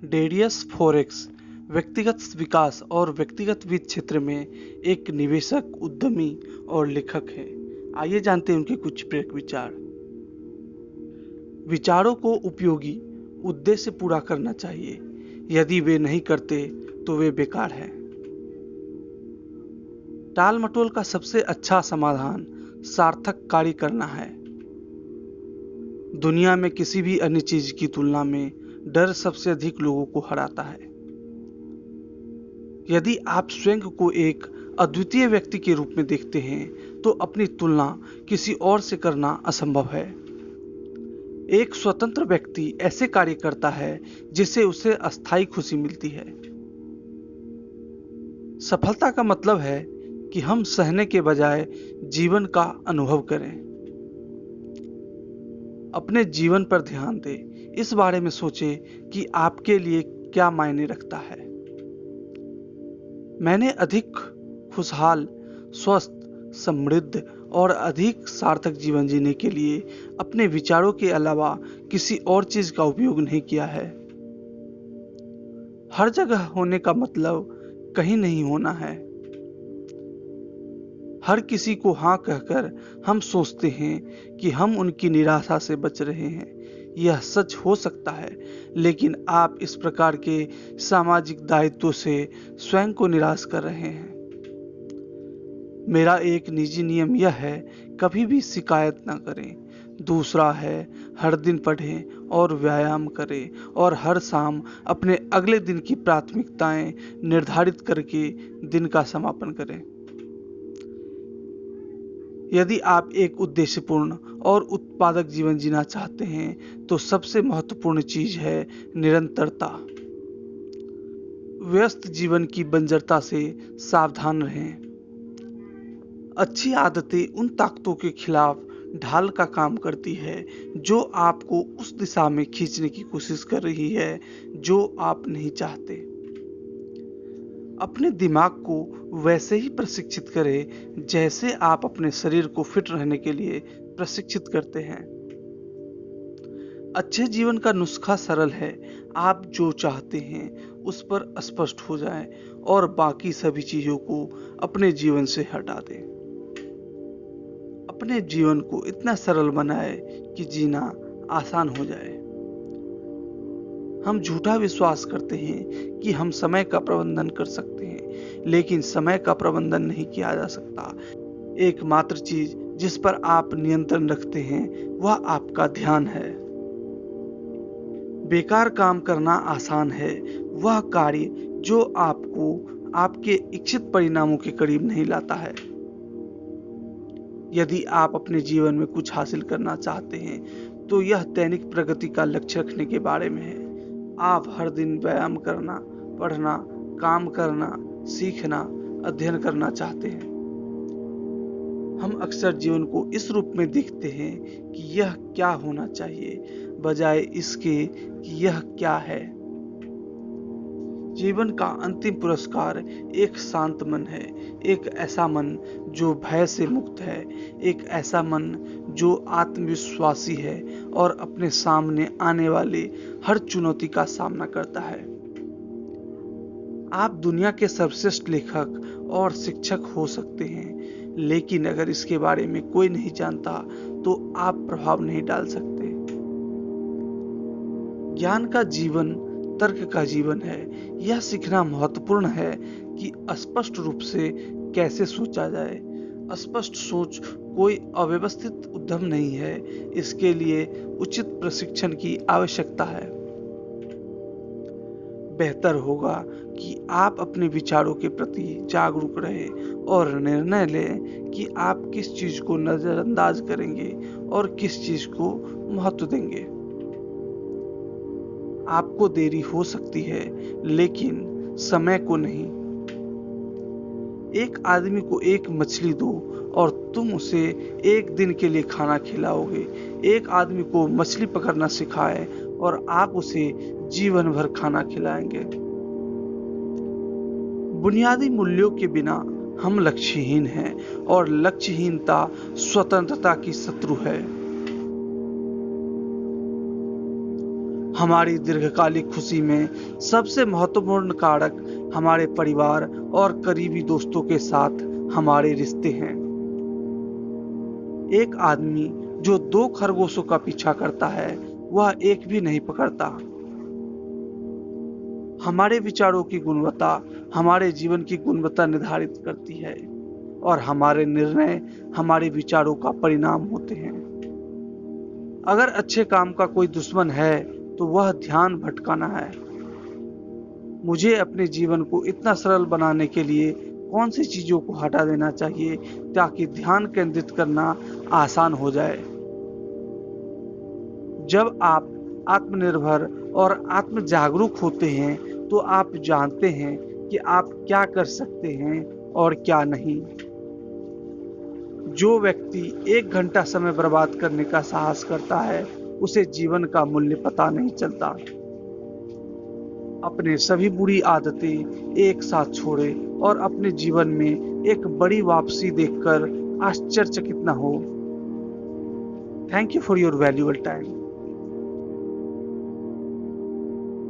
Darius forex व्यक्तिगत विकास और व्यक्तिगत वित्त क्षेत्र में एक निवेशक, उद्यमी और लेखक है। आइए जानते हैं उनके कुछ प्रेरक विचार। विचारों को उपयोगी उद्देश्य पूरा करना चाहिए। यदि वे नहीं करते तो वे बेकार हैं। टाल मटोल का सबसे अच्छा समाधान सार्थक कार्य करना है। दुनिया में किसी भी अन्य चीज की तुलना में डर सबसे अधिक लोगों को हराता है। यदि आप स्वयं को एक अद्वितीय व्यक्ति के रूप में देखते हैं तो अपनी तुलना किसी और से करना असंभव है। एक स्वतंत्र व्यक्ति ऐसे कार्य करता है जिससे उसे अस्थायी खुशी मिलती है। सफलता का मतलब है कि हम सहने के बजाय जीवन का अनुभव करें। अपने जीवन पर ध्यान दें। इस बारे में सोचें कि आपके लिए क्या मायने रखता है। मैंने अधिक खुशहाल, स्वस्थ, समृद्ध और अधिक सार्थक जीवन जीने के लिए अपने विचारों के अलावा किसी और चीज का उपयोग नहीं किया है। हर जगह होने का मतलब कहीं नहीं होना है। हर किसी को हाँ कहकर हम सोचते हैं कि हम उनकी निराशा से बच रहे हैं। यह सच हो सकता है, लेकिन आप इस प्रकार के सामाजिक दायित्व से स्वयं को निराश कर रहे हैं। मेरा एक निजी नियम यह है, कभी भी शिकायत न करें। दूसरा है, हर दिन पढ़ें और व्यायाम करें और हर शाम अपने अगले दिन की प्राथमिकताएं निर्धारित करके दिन का समापन करें। यदि आप एक उद्देश्यपूर्ण और उत्पादक जीवन जीना चाहते हैं तो सबसे महत्वपूर्ण चीज है निरंतरता। व्यस्त जीवन की बंजरता से सावधान रहें। अच्छी आदतें उन ताकतों के खिलाफ ढाल का काम करती है जो आपको उस दिशा में खींचने की कोशिश कर रही है जो आप नहीं चाहते। अपने दिमाग को वैसे ही प्रशिक्षित करें जैसे आप अपने शरीर को फिट रहने के लिए प्रशिक्षित करते हैं। अच्छे जीवन का नुस्खा सरल है। आप जो चाहते हैं उस पर स्पष्ट हो जाएं और बाकी सभी चीजों को अपने जीवन से हटा दें। अपने जीवन को इतना सरल बनाएं कि जीना आसान हो जाए। हम झूठा विश्वास करते हैं कि हम समय का प्रबंधन कर सकते हैं, लेकिन समय का प्रबंधन नहीं किया जा सकता। एकमात्र चीज जिस पर आप नियंत्रण रखते हैं वह आपका ध्यान है। बेकार काम करना आसान है, वह कार्य जो आपको आपके इच्छित परिणामों के करीब नहीं लाता है। यदि आप अपने जीवन में कुछ हासिल करना चाहते हैं तो यह दैनिक प्रगति का लक्ष्य रखने के बारे में है। आप हर दिन व्यायाम करना, पढ़ना, काम करना, सीखना, अध्ययन करना चाहते हैं। हम अक्सर जीवन को इस रूप में देखते हैं कि यह क्या होना चाहिए, बजाय इसके कि यह क्या है। जीवन का अंतिम पुरस्कार एक शांत मन है, एक ऐसा मन जो भय से मुक्त है, एक ऐसा मन जो आत्मविश्वासी है और अपने सामने आने वाले हर चुनौती का सामना करता है। आप दुनिया के सर्वश्रेष्ठ लेखक और शिक्षक हो सकते हैं, लेकिन अगर इसके बारे में कोई नहीं जानता तो आप प्रभाव नहीं डाल सकते। ज्ञान का जीवन तर्क का जीवन है। यह सीखना महत्वपूर्ण है कि स्पष्ट रूप से कैसे सोचा जाए। स्पष्ट सोच कोई अव्यवस्थित उद्यम नहीं है, इसके लिए उचित प्रशिक्षण की आवश्यकता है। बेहतर होगा कि आप अपने विचारों के प्रति जागरूक रहें और निर्णय लें कि आप किस चीज को नजरअंदाज करेंगे और किस चीज को महत्व देंगे। आपको देरी हो सकती है, लेकिन समय को नहीं। एक आदमी को एक मछली दो और तुम उसे एक दिन के लिए खाना खिलाओगे। एक आदमी को मछली पकड़ना सिखाए और आप उसे जीवन भर खाना खिलाएंगे। बुनियादी मूल्यों के बिना हम लक्ष्यहीन हैं और लक्ष्यहीनता स्वतंत्रता की शत्रु है। हमारी दीर्घकालिक खुशी में सबसे महत्वपूर्ण कारक हमारे परिवार और करीबी दोस्तों के साथ हमारे रिश्ते हैं। एक आदमी जो 2 खरगोशों का पीछा करता है, वह एक भी नहीं पकड़ता। हमारे विचारों की गुणवत्ता हमारे जीवन की गुणवत्ता निर्धारित करती है और हमारे निर्णय हमारे विचारों का परिणाम होते हैं। अगर अच्छे काम का कोई दुश्मन है तो वह ध्यान भटकाना है। मुझे अपने जीवन को इतना सरल बनाने के लिए कौन सी चीजों को हटा देना चाहिए ताकि ध्यान केंद्रित करना आसान हो जाए। जब आप आत्मनिर्भर और आत्म जागरूक होते हैं तो आप जानते हैं कि आप क्या कर सकते हैं और क्या नहीं। जो व्यक्ति 1 घंटा समय बर्बाद करने का साहस करता है, उसे जीवन का मूल्य पता नहीं चलता। अपने सभी बुरी आदतें एक साथ छोड़ें और अपने जीवन में एक बड़ी वापसी देखकर आश्चर्यचकित न हो। Thank you for your valuable time.